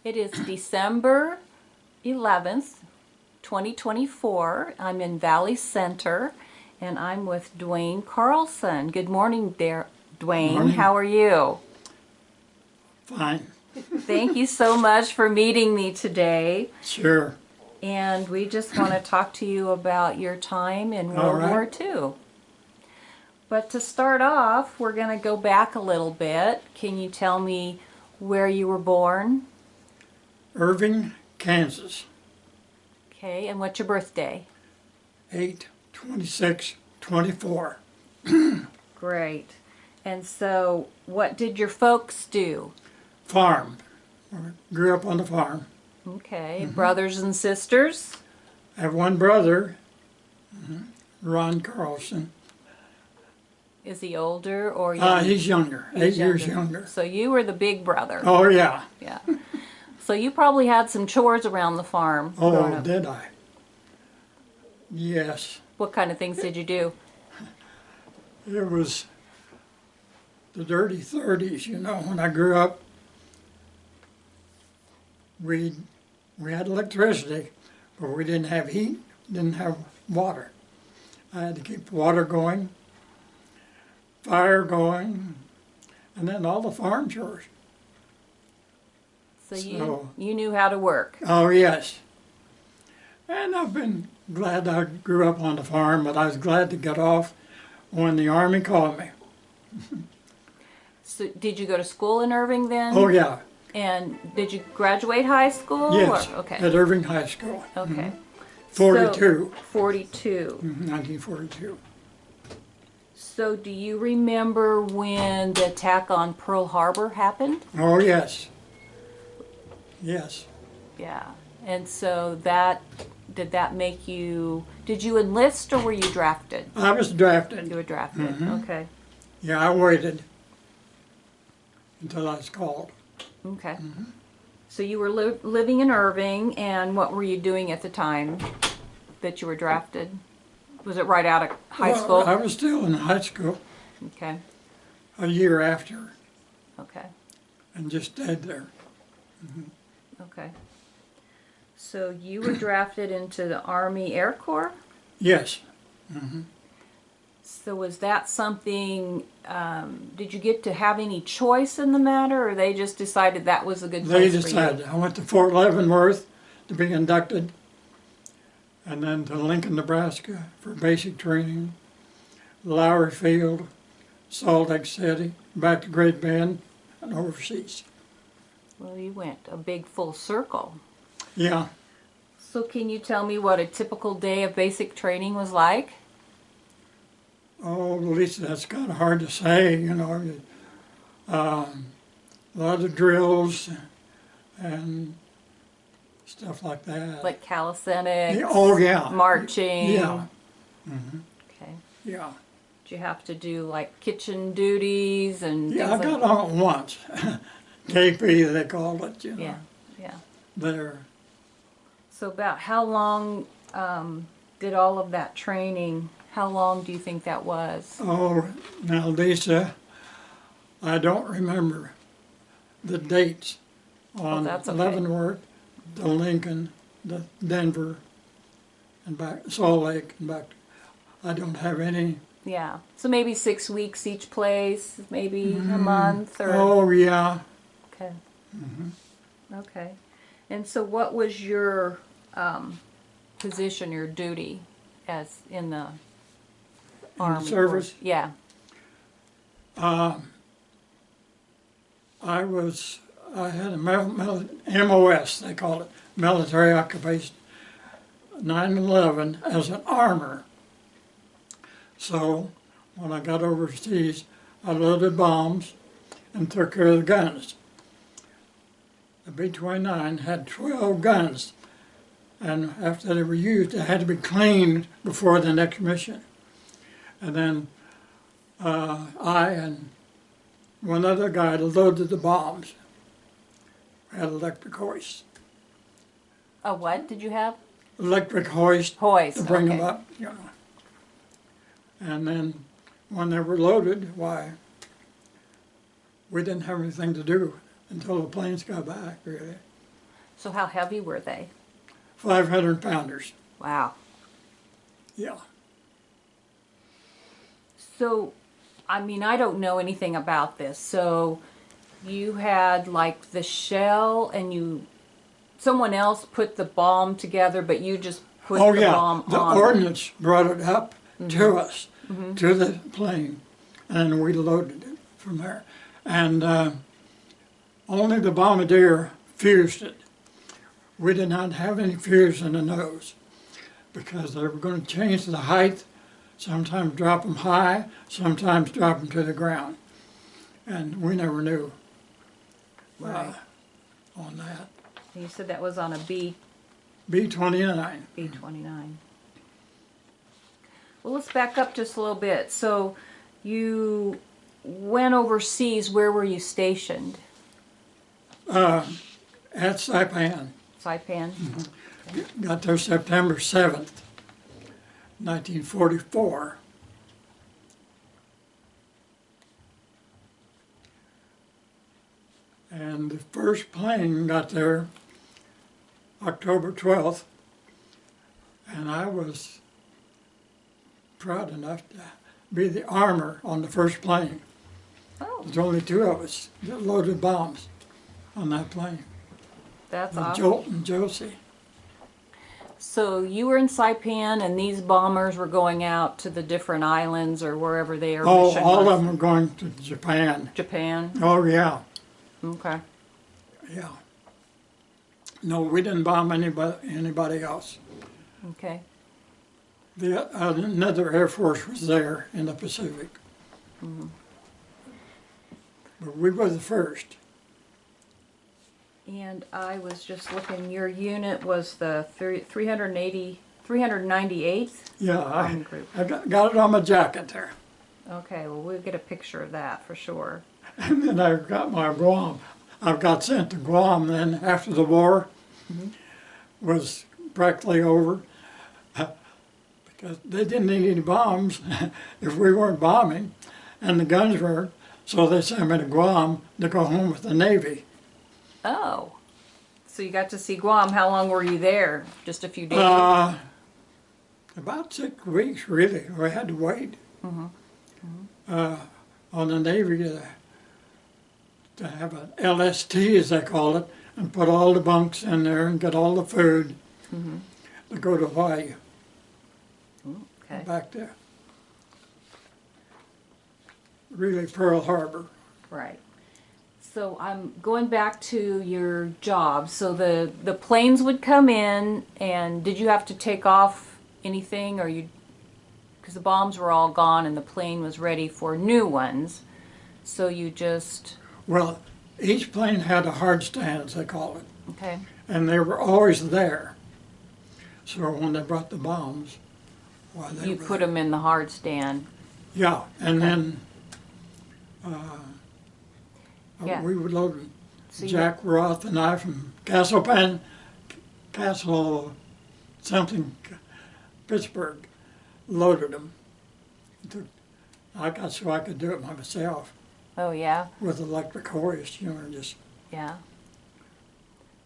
It is December 11th, 2024. I'm in Valley Center, and I'm with Duane Carlson. Good morning there, Duane. Morning. How are you? Fine. Thank you so much for meeting me today. Sure. And we just want to talk to you about your time in All World right. War II. But to start off, we're going to go back a little bit. Can you tell me where you were born? Irving, Kansas. Okay, and what's your birthday? 8/26/24. Great. And so, what did your folks do? Farm. Grew up on the farm. Okay, brothers and sisters? I have one brother, Duane Carlson. Is he older or younger? He's younger, He's 8 years younger. So you were the big brother. Oh, yeah. Yeah. So you probably had some chores around the farm growing Oh, up. did I? Yes. What kind of things did you do? It was the dirty 30s, you know. When I grew up, we had electricity, but we didn't have heat, didn't have water. I had to keep the water going, fire going, and then all the farm chores. So So- you knew how to work. Oh, yes. And I've been glad I grew up on the farm, but I was glad to get off when the Army called me. So did you go to school in Irving then? Oh, yeah. And did you graduate high school? Yes, Or- okay. at Irving High School. Okay. 42. So, 42. 1942. So do you remember when the attack on Pearl Harbor happened? Oh, yes. Yes. Yeah. And so did that make you, did you enlist or were you drafted? I was drafted. You were drafted, okay. Yeah, I waited until I was called. Okay. So you were living in Irving, and what were you doing at the time that you were drafted? Was it right out of high Well, school? I was still in high school Okay, a year after okay, and just stayed there. okay. So you were drafted into the Army Air Corps? Yes. So was that something, did you get to have any choice in the matter, or they just decided that was a good They place for you? decided. I went to Fort Leavenworth to be inducted, and then to Lincoln, Nebraska for basic training, Lowry Field, Salt Lake City, back to Great Bend, and overseas. Well, you went a big full circle. Yeah. So can you tell me what a typical day of basic training was like? Oh, Lisa, that's kind of hard to say, you know. A lot of drills and stuff like that. Like calisthenics? Oh, yeah. Marching? Yeah, Okay. yeah. Did you have to do like kitchen duties and Yeah, I things got like on it once. KP, they called it, you know. Yeah, yeah. There. So about how long did all of that training, how long do you think that was? Oh, now, Lisa, I don't remember the dates on that's okay. Leavenworth to Lincoln, to Denver, and back Salt Lake, and back. I don't have any. Yeah. So maybe 6 weeks each place, maybe a month or... Oh, yeah. Okay. Okay. And so what was your position, your duty as in the Army service? Force? Yeah. I had a MOS, they call it, military occupation, 9/11 as an armor. So when I got overseas, I loaded bombs and took care of the guns. The B-29 had 12 guns, and after they were used, they had to be cleaned before the next mission. And then I and one other guy loaded the bombs. We had electric hoist. A what did you have? Electric hoist Hoist. to bring okay. them up, you know. And then when they were loaded, why, we didn't have anything to do until the planes got back, really. So how heavy were they? 500 pounders. Wow. Yeah. So, I mean, I don't know anything about this. So you had like the shell and someone else put the bomb together, but you just put Oh the yeah, bomb the on. ordnance brought it up to us, to the plane, and we loaded it from there. And only the bombardier fused it. We did not have any fuse in the nose because they were going to change the height, sometimes drop them high, sometimes drop them to the ground. And we never knew Right. on that. You said that was on a B-29. B-29. Well, let's back up just a little bit. So you went overseas. Where were you stationed? At Saipan. Saipan? Got there September 7th, 1944. And the first plane got there October 12th, and I was proud enough to be the armor on the first plane. Oh, There's only two of us that loaded bombs on that plane, that's with awesome. Jolt and Josie. So you were in Saipan, and these bombers were going out to the different islands or wherever their Oh, mission all was. of them were going to Japan. Japan? Oh, yeah, Okay. yeah. No, we didn't bomb anybody else. Okay. Another Air Force was there in the Pacific. But we were the first. And I was just looking, your unit was the 398th? Yeah, Army group. I got it on my jacket there. Okay, well, we'll get a picture of that for sure. And then I got my Guam. I got sent to Guam then after the war was practically over because they didn't need any bombs if we weren't bombing and the guns were, so they sent me to Guam to go home with the Navy. Oh, so you got to see Guam. How long were you there? Just a few days? About 6 weeks really. We had to wait on the Navy to have an LST as they call it and put all the bunks in there and get all the food to go to Hawaii. Okay. Back there. Really Pearl Harbor. Right. So I'm going back to your job. So the planes would come in, and did you have to take off anything, or because the bombs were all gone and the plane was ready for new ones, so you just, Well, each plane had a hard stand, as they call it, okay, and they were always there. So when they brought the bombs, well, they you were put there. them in the hard stand. Yeah, and then Yeah. we would load them. So you- Jack Roth and I from Castle something, Pittsburgh, loaded them. I got so I could do it myself Oh yeah, with electric hoist, just yeah.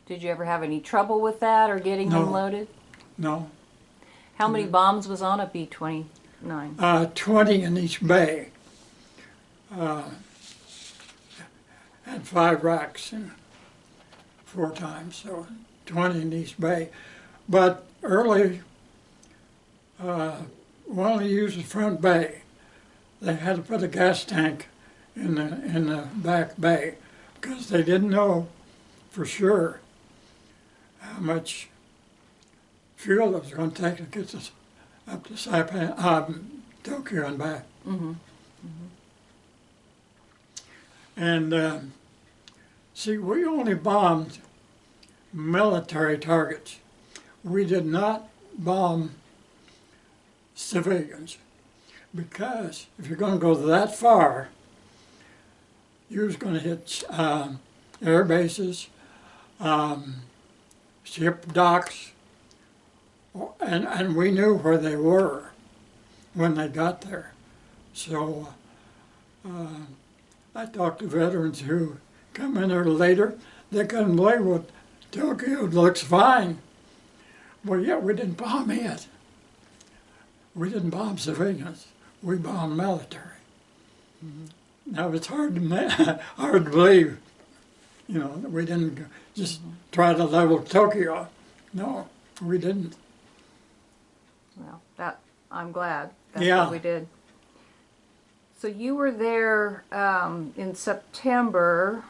Did you ever have any trouble with that or getting them No. loaded? no. How many bombs was on a B-29? 20 in each bay. Had 5 racks and 4 times, so 20 in each bay. But early, we only used the front bay. They had to put a gas tank in the back bay because they didn't know for sure how much fuel it was going to take to get us up to Saipan, Tokyo and back. And see, we only bombed military targets. We did not bomb civilians because if you're going to go that far, you was going to hit air bases, ship docks, and we knew where they were when they got there. So I talked to veterans who come in there later. They couldn't believe what Tokyo looks fine. Well, yeah, we didn't bomb it. We didn't bomb civilians. We bombed military. Now it's hard to hard to believe, you know, that we didn't just try to level Tokyo. No, we didn't. Well, that I'm glad that's Yeah. what we did. So you were there in September,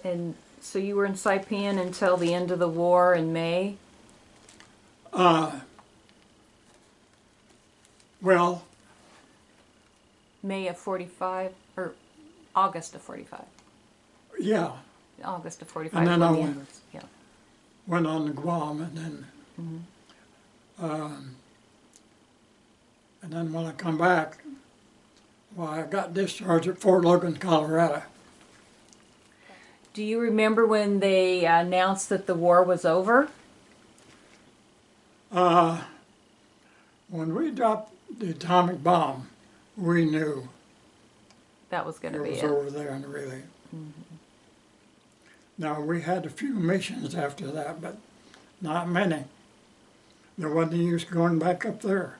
and so you were in Saipan until the end of the war in May. Well, May of 45 or August of 45. yeah, August of 45. And then when I the went- end was- Yeah. went on to Guam, and then when I come back, well, I got discharged at Fort Logan, Colorado. Do you remember when they announced that the war was over? When we dropped the atomic bomb, we knew That was going to it be was it. over there, and really. Now, we had a few missions after that, but not many. There wasn't any use going back up there.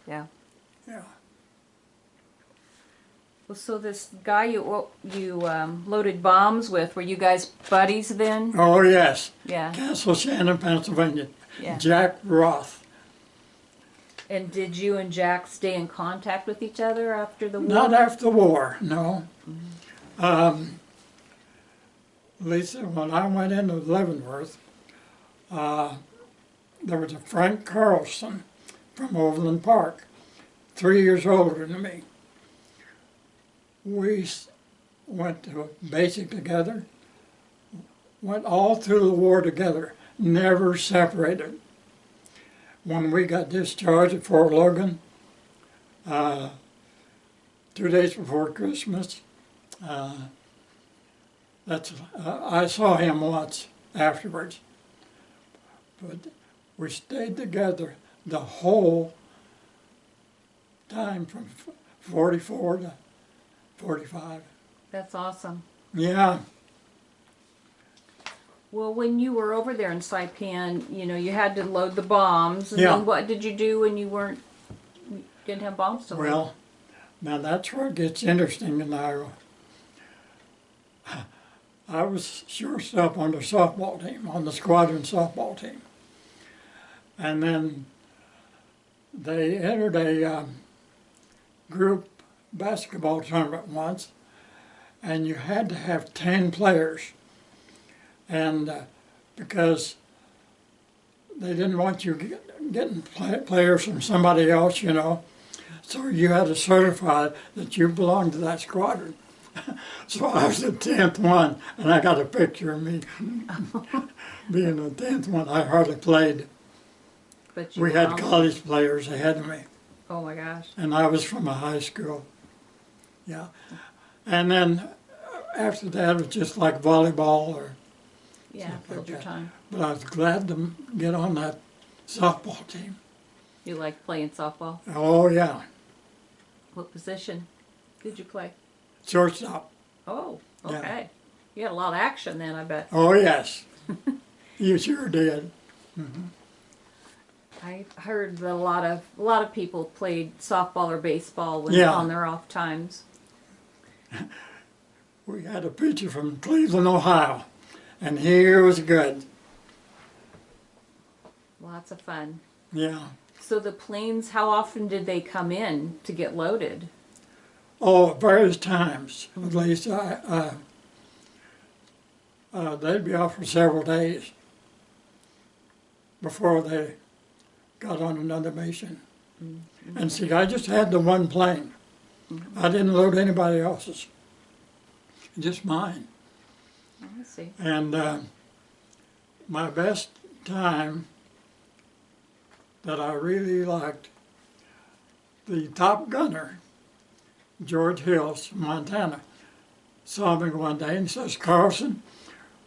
Yeah. Yeah. Well, so this guy you loaded bombs with, were you guys buddies then? Oh, yes. Yeah. Castle Shannon, Pennsylvania. Yeah. Jack Roth. And did you and Jack stay in contact with each other after the war? Not after the war, no. Lisa, when I went into Leavenworth, there was a Frank Carlson from Overland Park, 3 years older than me. We went to basic together, went all through the war together, never separated. When we got discharged at Fort Logan, 2 days before Christmas, I saw him once afterwards, but we stayed together the whole time from 44 to 45. That's awesome. Yeah. Well, when you were over there in Saipan, you had to load the bombs. And Yeah. then what did you do when you didn't have bombs to load? Well, now that's where it gets interesting, and I was shortstop on the softball team, on the squadron softball team. And then they entered a group basketball tournament once, and you had to have 10 players. And because they didn't want you getting players from somebody else, so you had to certify that you belonged to that squadron. So I was the 10th one, and I got a picture of me being the 10th one. I hardly played. But you We were had on- college players ahead of me, Oh my gosh. and I was from a high school. Yeah. And then after that, it was just like volleyball, Yeah, filled your Okay. time. but I was glad to get on that softball team. You liked playing softball? Oh, yeah. What position did you play? Shortstop. Oh, Yeah. okay. You had a lot of action then, I bet. Oh, yes. You sure did. I heard that a lot of people played softball or baseball when Yeah. on their off times. We had a pitcher from Cleveland, Ohio, and he was good. Lots of fun. Yeah. So the planes, how often did they come in to get loaded? Oh, various times. At least they'd be off for several days before they got on another mission. And see, I just had the one plane. I didn't load anybody else's, just mine. Oh, I see. And my best time that I really liked, the top gunner, George Hills from Montana, saw me one day and says, "Carlson,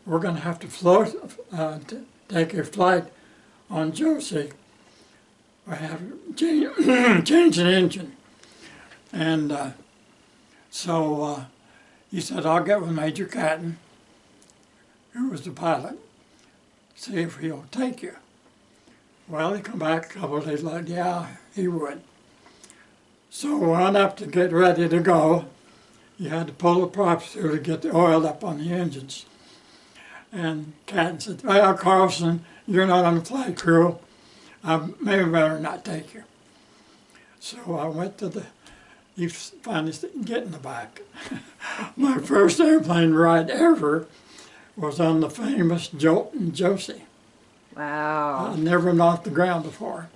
we're going to have to take a flight on Josie. I have to change an engine." And so he said, "I'll get with Major Catton," who was the pilot, see if he'll take you. Well, he come back a couple of days later, yeah, he would. So I went up to get ready to go. You had to pull the props through to get the oil up on the engines. And Captain said, well, Carlson, you're not on the flight crew. I maybe better not take you. So I went to he finally said, get in the back. My first airplane ride ever was on the famous Jolton Josie. Wow. I'd never been off the ground before.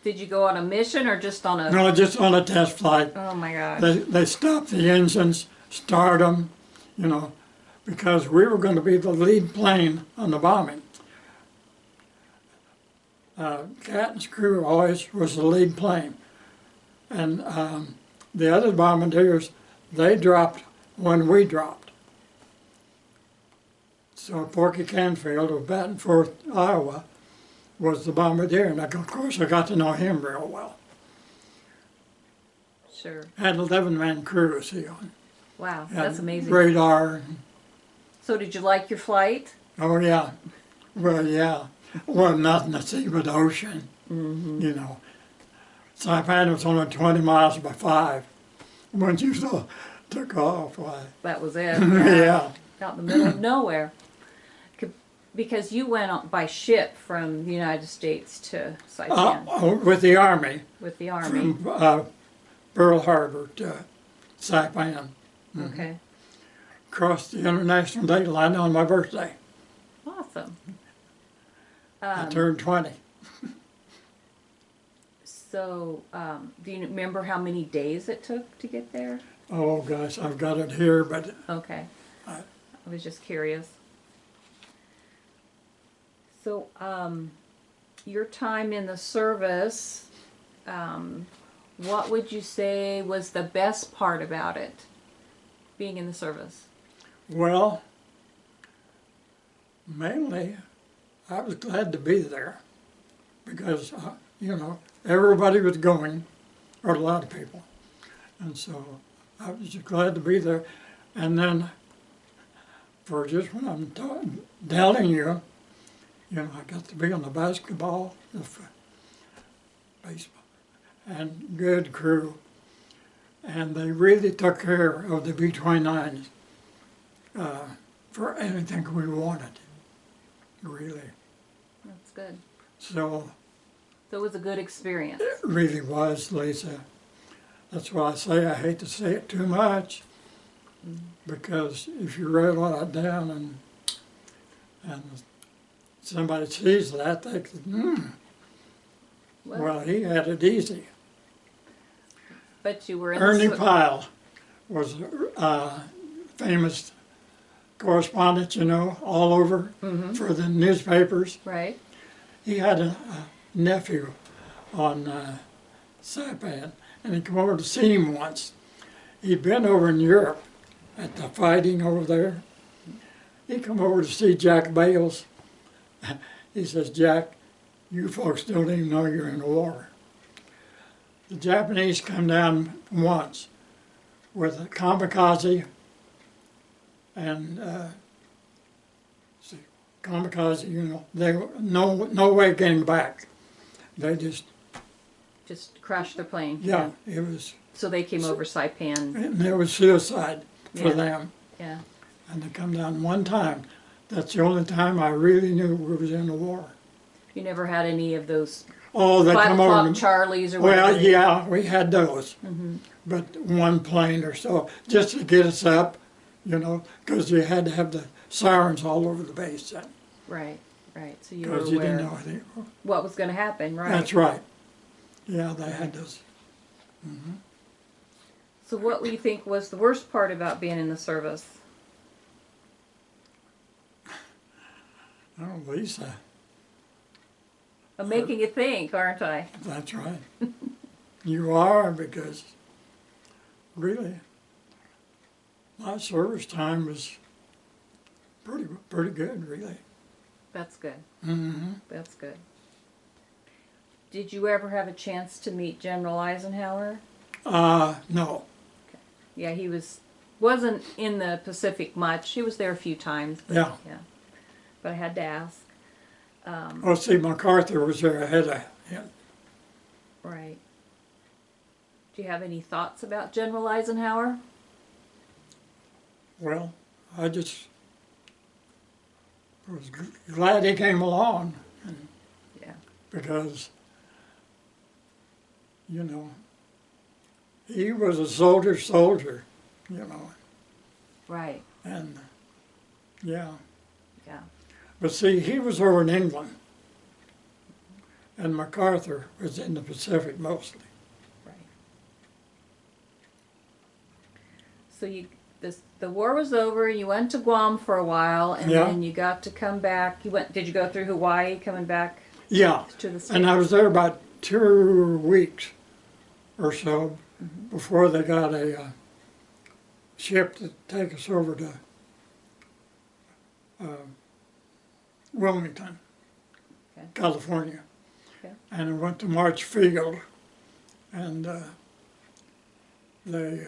Did you go on a mission or just on a... No, just on a test flight. Oh my gosh. They stopped the engines, start them, you know, because we were going to be the lead plane on the bombing. Captain's crew always was the lead plane. And the other bombardiers, they dropped when we dropped. So Porky Canfield of Baton Forth, Iowa, was the bombardier, and of course I got to know him real well. Sure. Had 11-man crew, was he on. Wow, Had that's amazing. Radar. So did you like your flight? Oh yeah, well yeah, well nothing to see but the ocean. You know, Saipan was only 20 miles by 5. Once you took off, why? That was it. Yeah. Out in the middle of nowhere. Because you went on by ship from the United States to Saipan With the Army. with the Army. From Pearl Harbor to Saipan. Okay. Crossed the international date line on my birthday. Awesome. I turned 20. So, do you remember how many days it took to get there? Oh gosh, I've got it here, but Okay. I was just curious. So, your time in the service, what would you say was the best part about it, being in the service? well, mainly I was glad to be there because, you know, everybody was going, or a lot of people. And so I was just glad to be there. And then for just when I'm telling you, you know, I got to be on the basketball, baseball, and good crew. And they really took care of the B-29s for anything we wanted, really. That's good. So So it was a good experience. it really was, Lisa. That's why I say I hate to say it too much, because if you wrote all that down and somebody sees that, they think, well, he had it easy. But you were in Ernie the... Pyle was a famous correspondent, you know, all over for the newspapers. Right. He had a nephew on Saipan, and he came over to see him once. He'd been over in Europe at the fighting over there. He come over to see Jack Bales. He says, Jack, you folks don't even know you're in a war. The Japanese come down once with a kamikaze and kamikaze, you know, they were no way getting back. They just crashed their plane. yeah, it was. So they came over Saipan. And it was suicide for Yeah. them. Yeah. And they come down one time. That's the only time I really knew we was in a war. You never had any of those Oh, they 5 come o'clock over. Charlies or whatever. Well, yeah, we had those, but one plane or so, just to get us up, you know, because you had to have the sirens all over the base then, Right, right. So you were because you aware didn't know anything. what was going to happen, right? That's right. Yeah, they had those. So what do you think was the worst part about being in the service? Oh, Lisa, I'm making you think, aren't I? that's right. You are, because really, my service time was pretty good, really. That's good. Mm-hmm. That's good. Did you ever have a chance to meet General Eisenhower? No. Yeah, he wasn't in the Pacific much. He was there a few times. But Yeah. Yeah. but I had to ask. Oh, see, MacArthur was there ahead of him. Right. Do you have any thoughts about General Eisenhower? Well, I just was glad he came along Yeah. because, you know, he was a soldier, you know, Right. and yeah. Yeah. But see, he was over in England, and MacArthur was in the Pacific mostly. Right. So the war was over. You went to Guam for a while, and Yeah. then you got to come back. Did you go through Hawaii, coming back Yeah, to the States? and I was there about 2 weeks or so before they got a ship to take us over to Wilmington, Okay. California. Okay. And I went to March Field, and they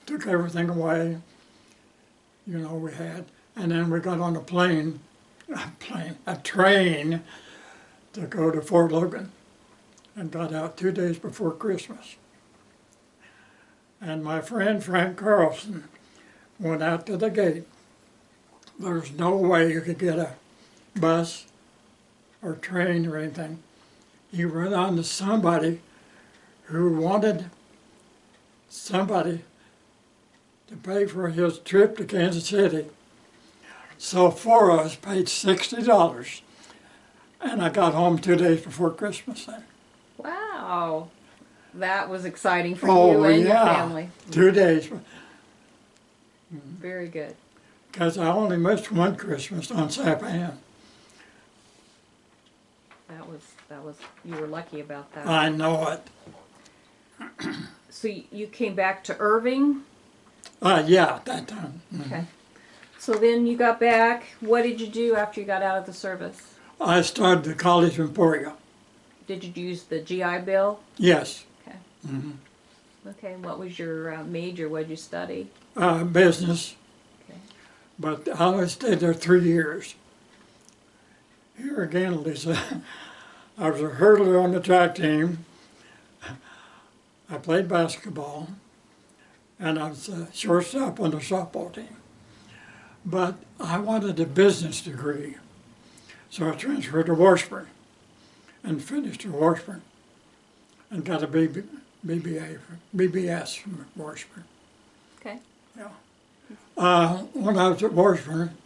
took everything away, you know, we had. And then we got on a train to go to Fort Logan, and got out 2 days before Christmas. And my friend Frank Carlson went out to the gate. There's no way you could get a bus or train or anything. He ran on to somebody who wanted somebody to pay for his trip to Kansas City. So 4 of us paid $60, and I got home 2 days before Christmas then. Wow. That was exciting for Oh, you and your yeah. family. 2 days, Very good. because I only missed one Christmas on Saipan. That was you were lucky about that. I know it. So you came back to Irving? Yeah, at that time. Okay. So then you got back. What did you do after you got out of the service? I started the College of Emporia. Did you use the GI Bill? Yes. Okay. Okay. What was your major? What did you study? Business, Okay. but I only stayed there 3 years. Here again, Lisa, I was a hurdler on the track team. I played basketball, and I was a shortstop on the softball team. But I wanted a business degree, so I transferred to Washburn and finished at Washburn and got a BBS from Washburn. Okay. Yeah. When I was at Washburn,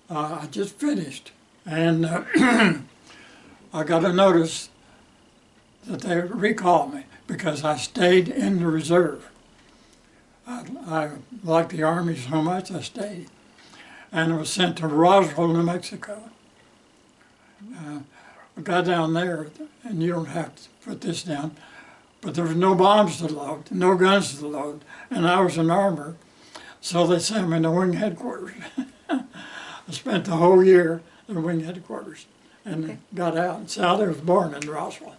I just finished, and I got a notice that they would recall me because I stayed in the reserve. I liked the Army so much, I stayed. And I was sent to Roswell, New Mexico. I got down there, and you don't have to put this down, but there was no bombs to load, no guns to load, and I was in armor, so they sent me to wing headquarters. I spent the whole year in wing headquarters, and got out. And Sally was born in Roswell.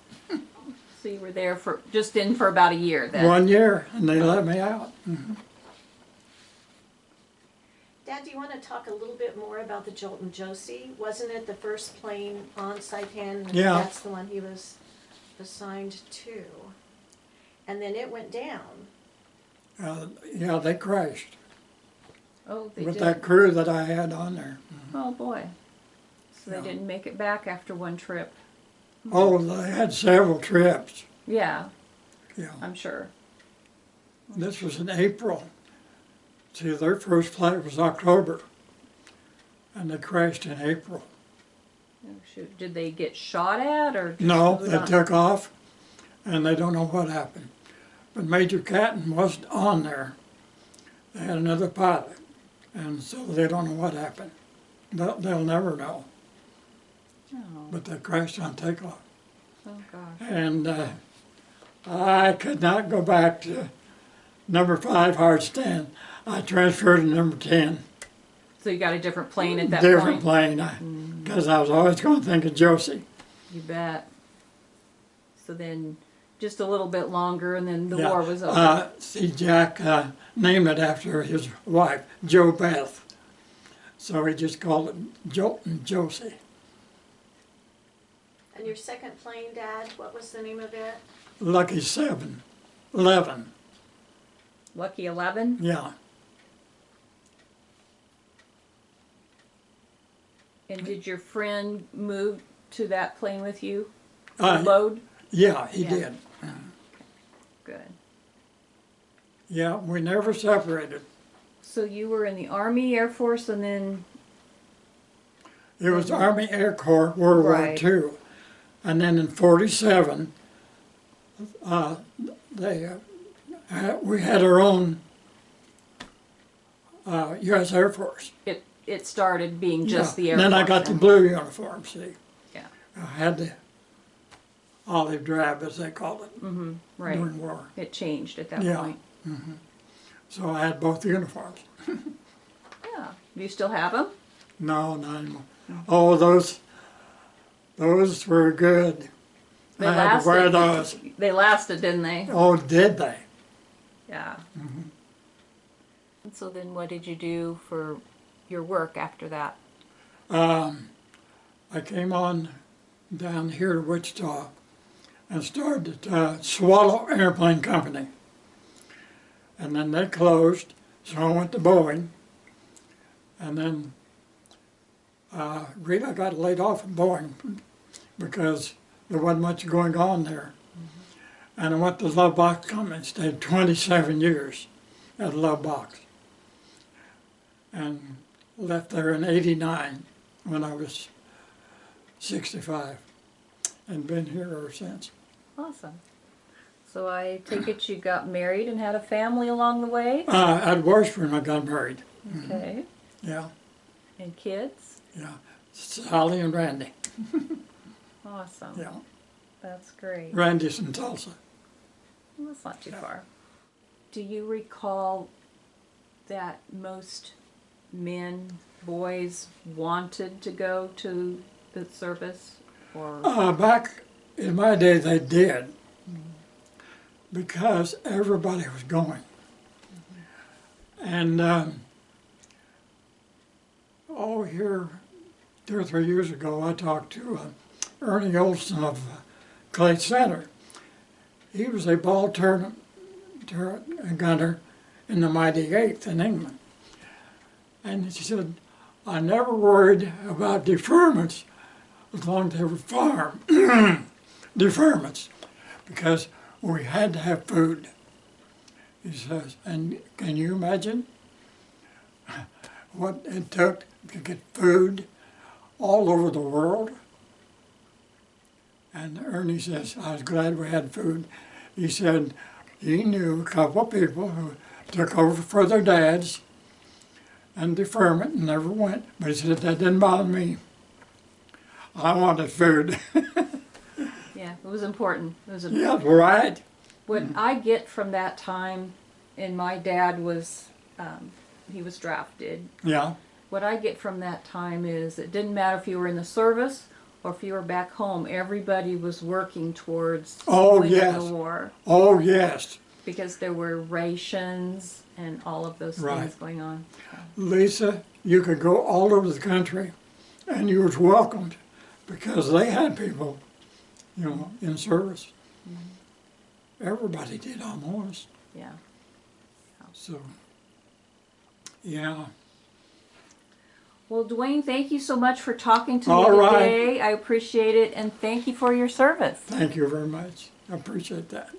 So you were there for about a year then. 1 year, and they let me out. Dad, do you want to talk a little bit more about the Jolton Josie? Wasn't it the first plane on Saipan? Yeah. That's the one he was assigned to. And then it went down. Yeah, they crashed Oh, they with did. that crew that I had on there. Oh boy. So Yeah. they didn't make it back after one trip. Oh, they had several trips. Yeah, Yeah, I'm sure. this was in April. See, their first flight was October, and they crashed in April. Oh, shoot. Did they get shot at or just No, moved they on? took off, and they don't know what happened. But Major Catton wasn't on there. They had another pilot, and so they don't know what happened. They'll never know. Oh, But they crashed on takeoff. oh gosh. And I could not go back to number 5 hard stand. I transferred to number 10. So you got a different plane at that Different point? plane, because I was always going to think of Josie. You bet. So then just a little bit longer and then the Yeah. war was over. See, Jack named it after his wife, Jo Beth. So he just called it Jolton Josie. And your second plane, Dad, what was the name of it? Lucky 11. Lucky 11? Yeah. And did your friend move to that plane with you? Uh, Load? Yeah, he Yeah. did. Good. Yeah, we never separated. So you were in the Army, Air Force, and then... It was Army Air Corps, World Right. War II. And then in 47, we had our own U.S. Air Force. It started being just Yeah. the Air And then Force. I got the blue uniform, see. Yeah. I had the olive drab, as they called it, Right. during war. It changed at that Yeah. point. So I had both uniforms. Yeah. Do you still have them? No, not anymore. Oh, those were good. They I had to wear those. They lasted, didn't they? Oh, did they? Yeah. And so then what did you do for your work after that? I came on down here to Wichita and started Swallow Airplane Company. And then they closed, so I went to Boeing. And then Rita got laid off from Boeing because there wasn't much going on there. And I went to Love Box Company, stayed 27 years at Love Box. And left there in '89 when I was 65 and been here ever since. Awesome. So I take it you got married and had a family along the way? At Washburn I got married. Okay. Yeah, And kids? yeah. Sally and Randy. Awesome. Yeah, That's great. Randy's in Tulsa. Well, that's not too far. Do you recall that most men, boys wanted to go to the service? Or Back in my day they did because everybody was going. And here 2 or 3 years ago I talked to Ernie Olson of Clay Center. He was a ball gunner in the Mighty 8th in England. And he said, I never worried about deferments as long as they were farm deferments, because we had to have food. He says, and can you imagine what it took to get food all over the world? And Ernie says, I was glad we had food. He said he knew a couple of people who took over for their dads and deferment and never went. But he said, that didn't bother me. I wanted food. yeah, it was important. It was Yeah, important. right. What I get from that time, and my dad was, he was drafted. Yeah, What I get from that time is it didn't matter if you were in the service or if you were back home, everybody was working towards winning yes. the war. oh yes. Because there were rations and all of those Right. things going on. Lisa, you could go all over the country and you was welcomed because they had people, in service. Everybody did almost. Yeah. So, yeah. Well, Duane, thank you so much for talking to me All right. today. I appreciate it, and thank you for your service. Thank you very much. I appreciate that.